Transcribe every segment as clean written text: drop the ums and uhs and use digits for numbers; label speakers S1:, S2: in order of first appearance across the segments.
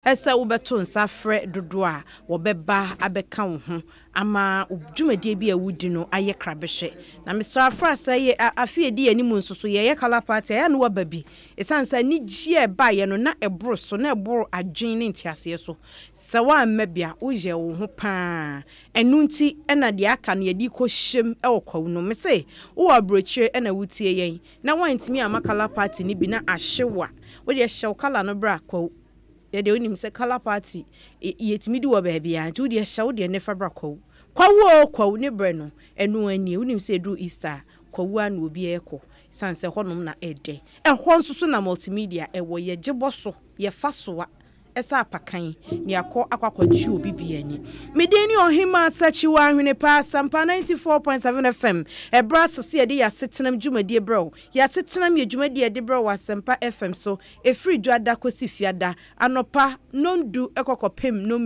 S1: Esa ubeto nsa frɛ dodo a wɔbɛba abɛka wo ho ama dwumadie bi a wudi no aye krabehye na Mr. Afrasa ye afiedi animu nso so ye kala party ya no waba bi esansa ni gie ba ye no na eboro so na eboro adwen ne ntiase so sɛ wa mmabia wo je wo ho pa enu nti na de aka no ye di ko hyem wɔ kwawu no me se wo abrochire na wutie yen na wantimi amakala party ni bi na ahyewa wo de hyew kala no bra kwawu ye de onim se color party yetimi di wo baabi a nti wo de hyew de ne fabra kwawu ne bre no enu ani onim se do Easter kwawu an obi ekọ sanse honom na ede ehọ nso so na multimedia ewo ye geboso ye fasoa esa apakan ni akwakwakwachi obi biani medeni ohima sachiwa ahwene pa sampa 94.7 FM ebra so de ya setenam dwumadie bro ya setenam ye dwumadie de bro wa sampa FM so efri dwada kosi fiada anopa nondu ekokopem no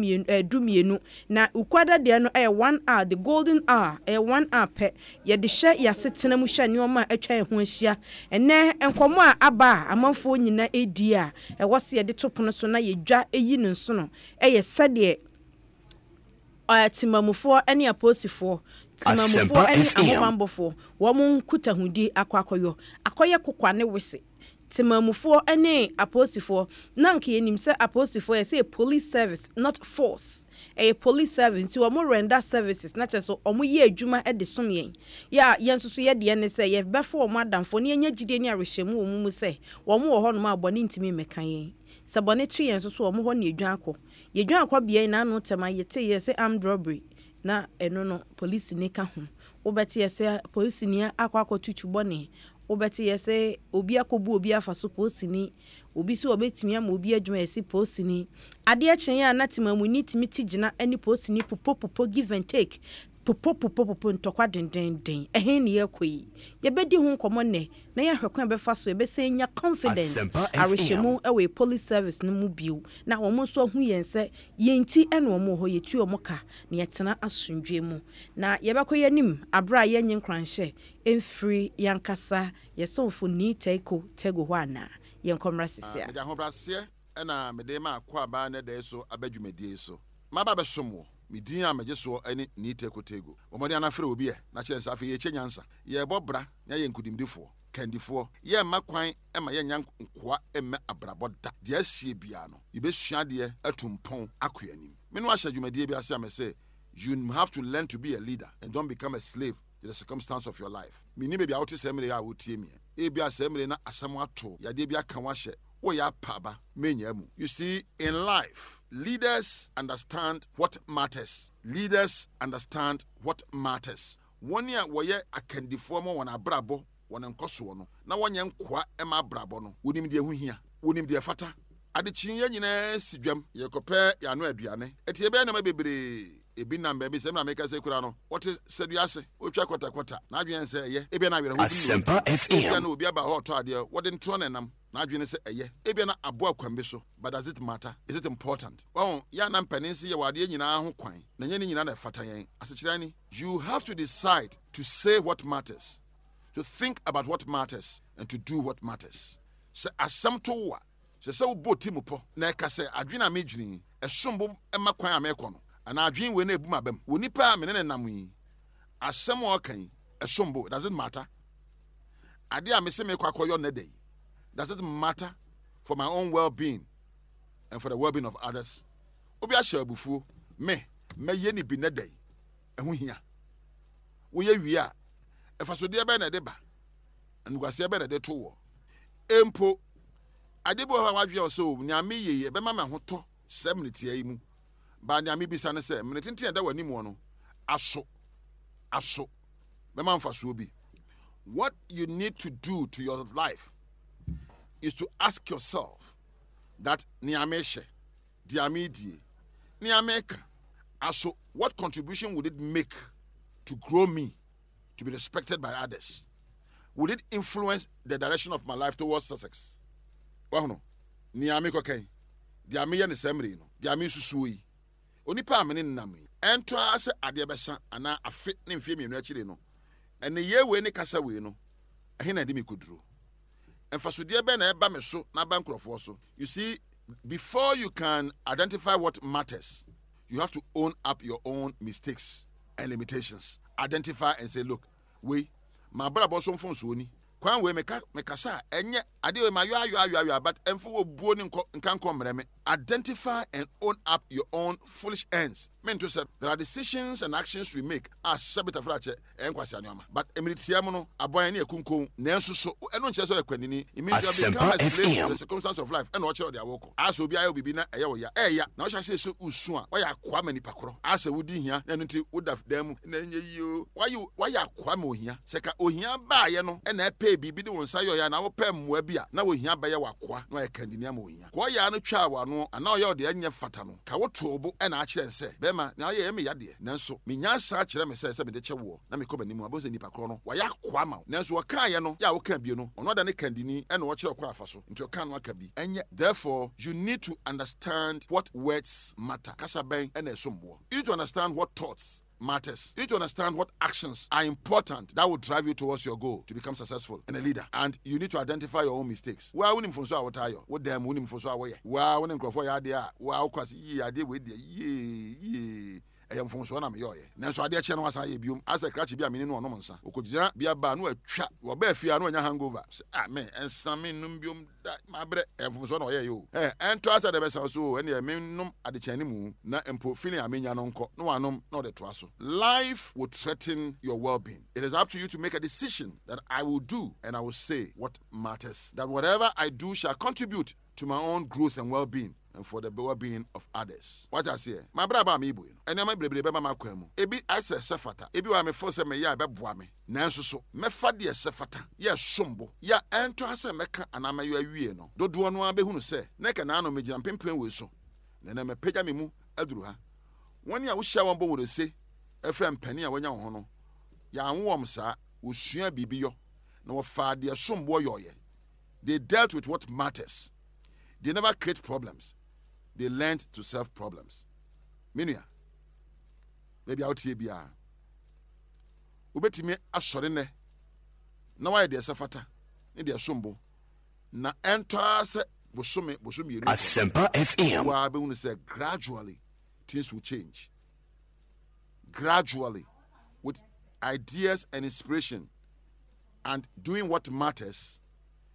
S1: dumienu na ukwada de no 1 hour the golden hour 1 hour pe ye de hye ya setenam hye ne oma atwa ho ahia ene enkomo a aba amanfo nyina edi a wose ye de topono so na ye eyi no nso no eye sede timamufo ene aposifo timamufo ene amobambofo wo mun kutahudi akwakoyo akoye kokwane wese timamufo ene aposifo nanke yenim se aposifo ye say police service not force a police service ti wo mo render services na cheso omo ye adwuma de som yen ya yensusu ye de ne se ye befo o madamfo ne nya gide ne arehemu o mu se wo mo wo ho no ma abone ntimi mekan yen sabone tu yen so omo ho ne edwan akọ bia na no tema yete ye se armed robbery na eno no police ne ka ho obeti ye se police ne akọ tutu bone obeti ye se obi akobu obi afaso police ni obi so obetimi ama obi adwuma ye se police ni ade a chen ya na timamu ni timi tigina ani police ni popo give and take popo ntokwa den ehe ne yakoi ye bedi hu nkomo ne na ye hwekwan be fa so ye be se nya confidence arehemu ewe police service no mu biu na wo mo so hu yense yenti ene wo mo ho yetu o mo ka na yetena asundwe mu na ye bekoye nim abra ye nyin kranhye emfiri yankasa ye sonfo ni tego ho ana ye nkomra sisia
S2: ya ho brase na mede ma akwa aba na de so abadwumadie so maba be somo midin a mejeso ani ni tekotego omodi anafre obi e na kire nsafe ye chenyansa ye bobra na ye nkudimdifo kandifo ye makwan ema ye nyan nkoa emme abraboda de ahie bia no ibesua de atumpon akoyanim menu ahya dwumadie bi ase amese you have to learn to be a leader and don't become a slave to the circumstance of your life mini be bia wote semre ya wotie mi e bia semre na asam ato ya de bia kan wa hye oya paba menyamu. You see, in life, leaders understand what matters. Leaders understand what matters. One year woye akandifo mo wana brabo wana nkoso no na wanya nkwa ema brabo no wonim de ehunhia wonim de fata ade chinye nyina sidwam yekope ya no aduane etie be na mabebre ebi na mbe bi se na meka se kura no wote seduase otwa kwata na adwen se eye ebi na were ho
S3: Asempa FM
S2: na obi aba ho to ade wode ntro na nam na adwene se eye ebi na abo akwambe so but does it matter? Is it important? Well, ya na mpanensi ye wade nyina ho kwan na nyene nyina na fata yen asechirani. You have to decide to say what matters, to think about what matters, and to do what matters. Se asam to wa se wo boti mupo na ka se adwene amedwini esombo emakwan amekono ana adwene we na ebuma bam woni pa me ne nam yi asam o kan esombo. Does it matter? Ade a me se me kwakoyo na dey. Does it matter for my own well-being and for the well-being of others? Obi ahya abufuo me ye ni bi na dey ehu hia wo ye wi a efasode ebe na de ba anugase ebe na de to wo empo adebo ha wadwe o so nyame yeye be ma me ho to 7 minutes yi mu ba nyame bisa ne se minute ntia da wani mu no aso be ma mfaso obi. What you need to do to your life is to ask yourself that niameshe diamidi niameka aso what contribution would it make to grow me to be respected by others? Would it influence the direction of my life towards success? Wahuno niameko kai diamiye ne semre no diami susuyi onipa amene nnam ento ase ade besa ana afe ne mfie mienu akire no ene ye we ne kasa we no ehina de me koduro emfasode be na eba me so na ba nkrofo so. You see, before you can identify what matters, you have to own up your own mistakes and limitations. Identify and say, look, my brother bought some phones. Kwan we mekasa enye ade we ma yo but emfo wo buo ni nkan komreme. Identify and own up your own foolish ends. Meant to say there are decisions and actions we make as sabita frache enkwasi anyoma, but emiritiam no aboyan ne akunkon nanso so eno nche so ekwanini immediately become a slave to the circumstance of life eno oche dia woko as obi ayo bibi na eye wo ya na o hye so usu a wo ya kwa mani pakoro as wudi hia na nti wodaf dam na enye yio wa ya kwa ma ohia seka ohia ba ye no na epe bibi de won sayo ya na wo pe mmoa bi a na wo hia ba ye wakwa na ye kandini ama ohia ko ya no twa wa no ana o ye de enye fata no ka wo tobo na a kire nse bema na ye me yade nanso menya sa kire me se me de che wo na me ko banimu abose ni pakoro no wa ya kwa ma nanso waka ye no ya wo kan bi no ono da ne kandini na wo kire kwa afa so nti o kan no aka bi enye. Therefore you need to understand what words matter kasa ben na esombo. You need to understand what thoughts matters. You need to understand what actions are important that will drive you towards your goal to become successful and a leader. And you need to identify your own mistakes. Well, when for so what are you? What damn when for so away? Wow, when for ya dia, wow, cause ye idea with ye. I am from Swana Yoy. Nanso ade che no asa ye biom asa krachi bia meni no no monsa. Okojira bia ba no atwa wo ba afia no nya hangover. Amen. Ensame num biom da mabre from Swana oye yo. Ento asa de besa so ene menum ade chani mu na empo feeling amenya no nko no wanom no de to aso. Life will threaten your well-being. It is up to you to make a decision that I will do and I will say what matters. That whatever I do shall contribute to my own growth and well-being and for the well-being of others. What I say, my brother me boy, and I'm a baby mama kwemu. Ebi I say sefata. Ebi wa me force me ya be boa me. Nanso so me fa de sefata. Ya sombo. Ya ento ase meka anama yo awie no. Dodo no abe hunu se. Na ka na no me gina pempen we so. Na me pagya me mu aduru ha. Woni a wo hia won bo wo se. Efrem pani a wonya ho no. Ya anwom sa wo sua bibi yo. Na wo fa de sombo yoye. They dealt with what matters. They never create problems. They learned to solve problems. Minia, maybe out here be a ubetime asore ne na why de safata ne de sombo na enter se bosome elu
S3: Asempa FM
S2: wa be unu say gradually things will change. Gradually, with ideas and inspiration and doing what matters,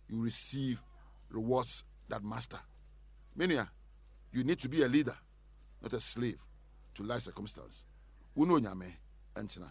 S2: you receive rewards that master. Mania, you need to be a leader, not a slave to life circumstance. Uno nyame entina.